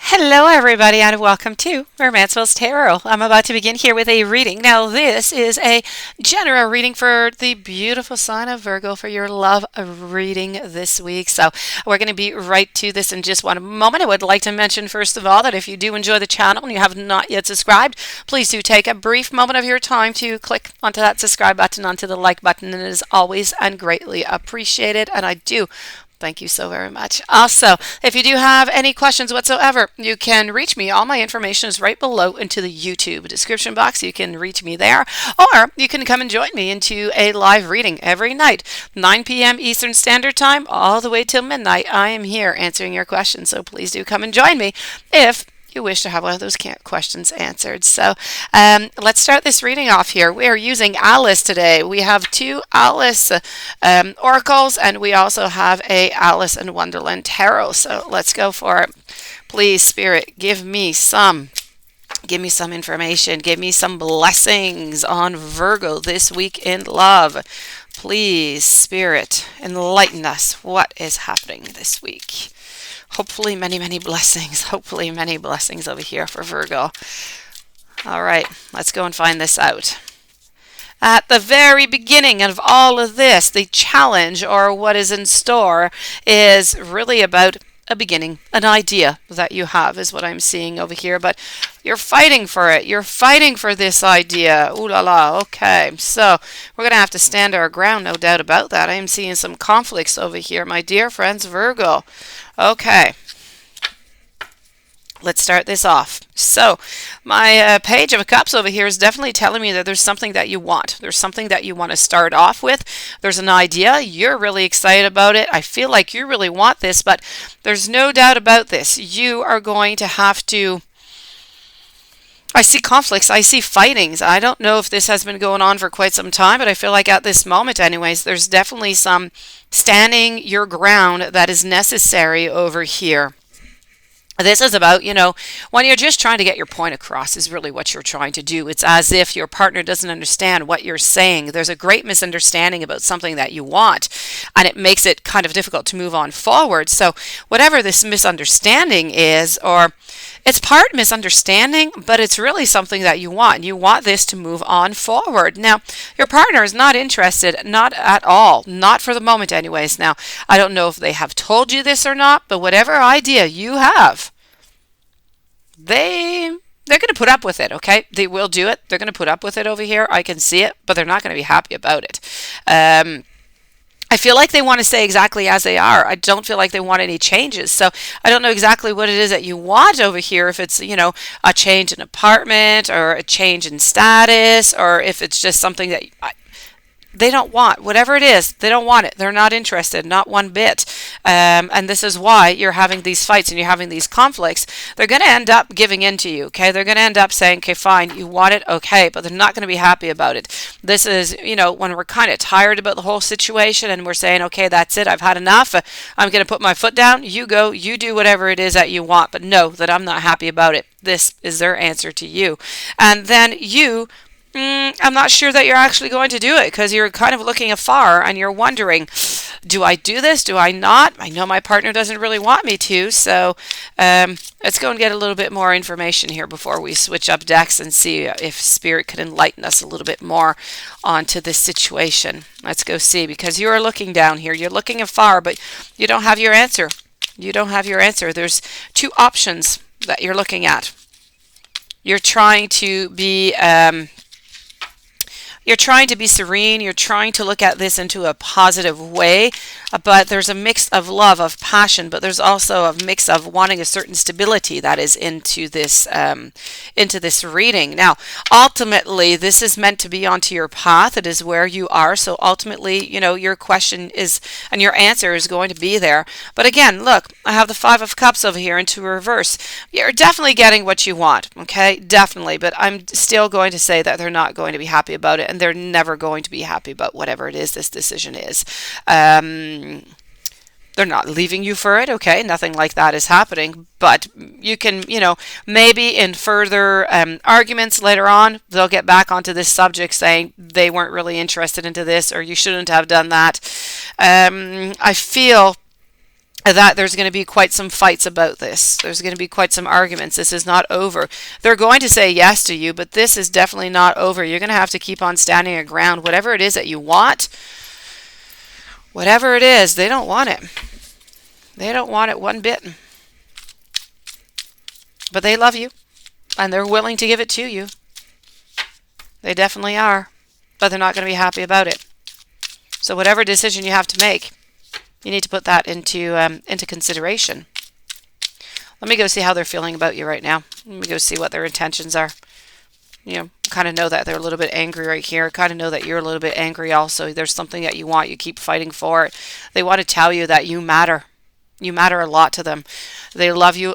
Hello, everybody, and welcome to Romanceville's Tarot. I'm about to begin here with a reading. Now, this is a general reading for the beautiful sign of Virgo for your love reading this week. So, we're going to be right to this in just one moment. I would like to mention, first of all, that if you do enjoy the channel and you have not yet subscribed, please do take a brief moment of your time to click onto that subscribe button, onto the like button, and it is always and greatly appreciated. And I do thank you so very much. Also, if you do have any questions whatsoever, you can reach me. All my information is right below into the YouTube description box. You can reach me there, or you can come and join me into a live reading every night, 9 p.m. Eastern Standard Time, all the way till midnight. I am here answering your questions, so please do come and join me if you wish to have one of those questions answered. So let's start this reading off here. We are using Alice today. We have two Alice oracles, and we also have a Alice in Wonderland tarot. So let's go for it. Please, Spirit, give me some information. Give me some blessings on Virgo this week in love. Please, Spirit, enlighten us. What is happening this week? Hopefully many blessings. Hopefully many blessings over here for Virgo. All right, let's go and find this out. At the very beginning of all of this, the challenge or what is in store is really about a beginning, an idea that you have is what I'm seeing over here, but you're fighting for it. You're fighting for this idea. Ooh la la. Okay, so we're going to have to stand our ground, no doubt about that. I am seeing some conflicts over here, my dear friends, Virgo. Okay. Let's start this off. So, my Page of Cups over here is definitely telling me that there's something that you want. There's something that you want to start off with. There's an idea. You're really excited about it. I feel like you really want this, but there's no doubt about this. You are going to have to... I see conflicts. I see fightings. I don't know if this has been going on for quite some time, but I feel like at this moment anyways, there's definitely some standing your ground that is necessary over here. This is about, when you're just trying to get your point across is really what you're trying to do. It's as if your partner doesn't understand what you're saying. There's a great misunderstanding about something that you want, and it makes it kind of difficult to move on forward. So whatever this misunderstanding is, or it's part misunderstanding, but it's really something that you want. You want this to move on forward. Now, your partner is not interested, not at all, not for the moment anyways. Now, I don't know if they have told you this or not, but whatever idea you have, they're going to put up with it, okay? They will do it. They're going to put up with it over here. I can see it, but they're not going to be happy about it. I feel like they want to stay exactly as they are. I don't feel like they want any changes. So I don't know exactly what it is that you want over here. If it's, a change in apartment or a change in status, or if it's just something that they don't want. Whatever it is, they don't want it. They're not interested, not one bit. And this is why you're having these fights and you're having these conflicts. They're going to end up giving in to you, okay? They're going to end up saying, okay, fine, you want it, okay, but they're not going to be happy about it. This is, when we're kind of tired about the whole situation and we're saying, okay, that's it, I've had enough. I'm going to put my foot down. You go, you do whatever it is that you want, but know that I'm not happy about it. This is their answer to you. And then you... I'm not sure that you're actually going to do it because you're kind of looking afar and you're wondering, do I do this? Do I not? I know my partner doesn't really want me to, so let's go and get a little bit more information here before we switch up decks and see if Spirit could enlighten us a little bit more onto this situation. Let's go see, because you are looking down here. You're looking afar, but you don't have your answer. You don't have your answer. There's two options that you're looking at. You're trying to be... You're trying to be serene, you're trying to look at this into a positive way, but there's a mix of love, of passion, but there's also a mix of wanting a certain stability that is into this reading. Now, ultimately, this is meant to be onto your path. It is where you are, so ultimately, your question is, and your answer is going to be there. But again, look, I have the Five of Cups over here into reverse. You're definitely getting what you want, okay? Definitely, but I'm still going to say that they're not going to be happy about it, and they're never going to be happy about whatever it is this decision is. They're not leaving you for it, okay? Nothing like that is happening, but you can, maybe in further arguments later on, they'll get back onto this subject saying they weren't really interested into this, or you shouldn't have done that. I feel that there's going to be quite some fights about this. There's going to be quite some arguments. This is not over. They're going to say yes to you, but this is definitely not over. You're going to have to keep on standing your ground. Whatever it is that you want, whatever it is, they don't want it. They don't want it one bit. But they love you, and they're willing to give it to you. They definitely are, but they're not going to be happy about it. So whatever decision you have to make, you need to put that into consideration. Let me go see how they're feeling about you right now. Let me go see what their intentions are. Kind of know that they're a little bit angry right here. Kind of know that you're a little bit angry also. There's something that you want. You keep fighting for it. They want to tell you that you matter. You matter a lot to them. They love you.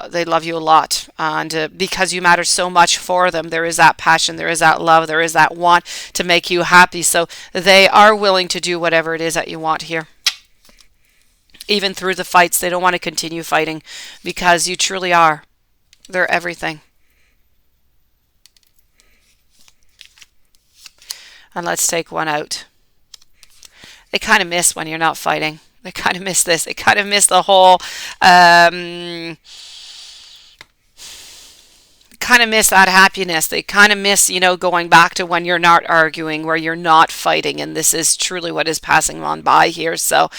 They love you a lot. And because you matter so much for them, there is that passion. There is that love. There is that want to make you happy. So they are willing to do whatever it is that you want here. Even through the fights, they don't want to continue fighting because you truly are. They're everything. And let's take one out. They kind of miss when you're not fighting. They kind of miss this. They kind of miss the whole, kind of miss that happiness. They kind of miss, going back to when you're not arguing, where you're not fighting. And this is truly what is passing on by here. So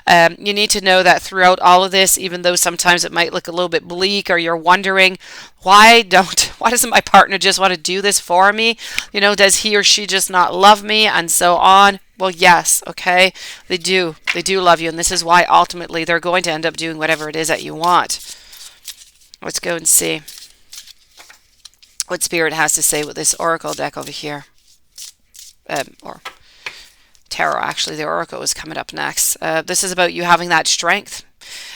you need to know that throughout all of this, even though sometimes it might look a little bit bleak, or you're wondering, why doesn't my partner just want to do this for me? Does he or she just not love me? And so on. Well, yes, okay, they do. They do love you, and this is why ultimately they're going to end up doing whatever it is that you want. Let's go and see what Spirit has to say with this Oracle deck over here. Or Tarot, actually. The Oracle is coming up next. This is about you having that strength.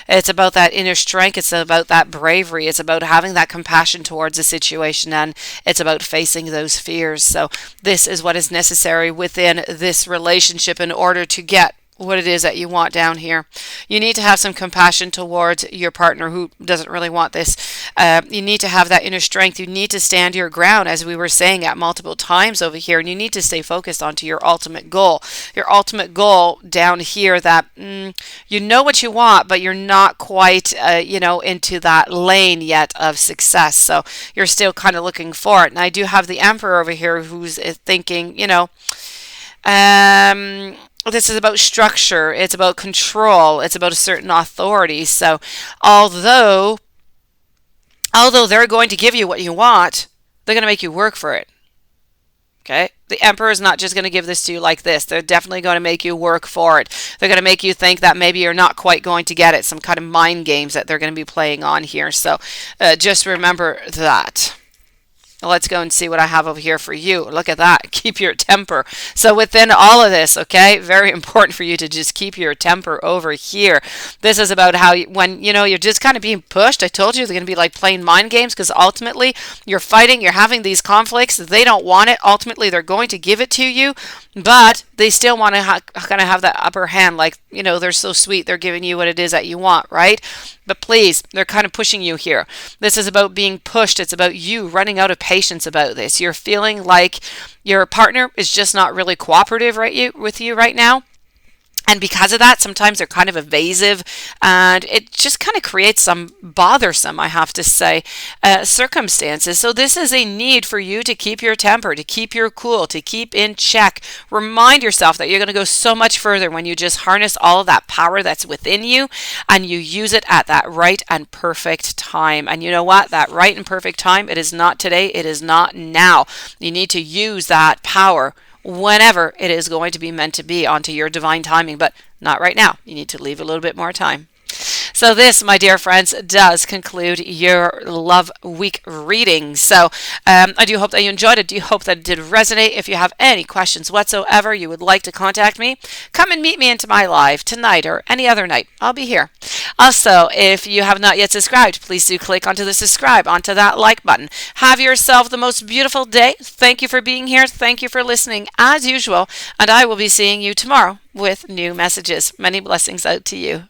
It's about that inner strength. It's about that bravery. It's about having that compassion towards a situation, and it's about facing those fears. So this is what is necessary within this relationship in order to get what it is that you want down here. You need to have some compassion towards your partner who doesn't really want this. You need to have that inner strength. You need to stand your ground, as we were saying at multiple times over here, and you need to stay focused onto your ultimate goal. Your ultimate goal down here, that you know what you want, but you're not quite into that lane yet of success. So you're still kind of looking for it. And I do have the Emperor over here who's thinking, this is about structure. It's about control. It's about a certain authority. So although they're going to give you what you want, they're going to make you work for it. Okay? The Emperor is not just going to give this to you like this. They're definitely going to make you work for it. They're going to make you think that maybe you're not quite going to get it. Some kind of mind games that they're going to be playing on here. So just remember that. Let's go and see what I have over here for you. Look at that. Keep your temper. So within all of this, okay, very important for you to just keep your temper over here. This is about how when you're just kind of being pushed. I told you they're going to be like playing mind games, because ultimately you're fighting, you're having these conflicts. They don't want it. Ultimately, they're going to give it to you, but they still want to kind of have that upper hand. Like, they're so sweet. They're giving you what it is that you want, right? But please, they're kind of pushing you here. This is about being pushed. It's about you running out of patience about this. You're feeling like your partner is just not really cooperative with you right now. And because of that, sometimes they're kind of evasive, and it just kind of creates some bothersome, I have to say, circumstances. So this is a need for you to keep your temper, to keep your cool, to keep in check. Remind yourself that you're going to go so much further when you just harness all of that power that's within you, and you use it at that right and perfect time. And you know what? That right and perfect time, it is not today. It is not now. You need to use that power whenever it is going to be meant to be, onto your divine timing, but not right now. You need to leave a little bit more time. So this, my dear friends, does conclude your love week reading. So I do hope that you enjoyed it. I do hope that it did resonate. If you have any questions whatsoever, you would like to contact me, come and meet me into my live tonight or any other night. I'll be here. Also, if you have not yet subscribed, please do click onto the subscribe, onto that like button. Have yourself the most beautiful day. Thank you for being here. Thank you for listening as usual. And I will be seeing you tomorrow with new messages. Many blessings out to you.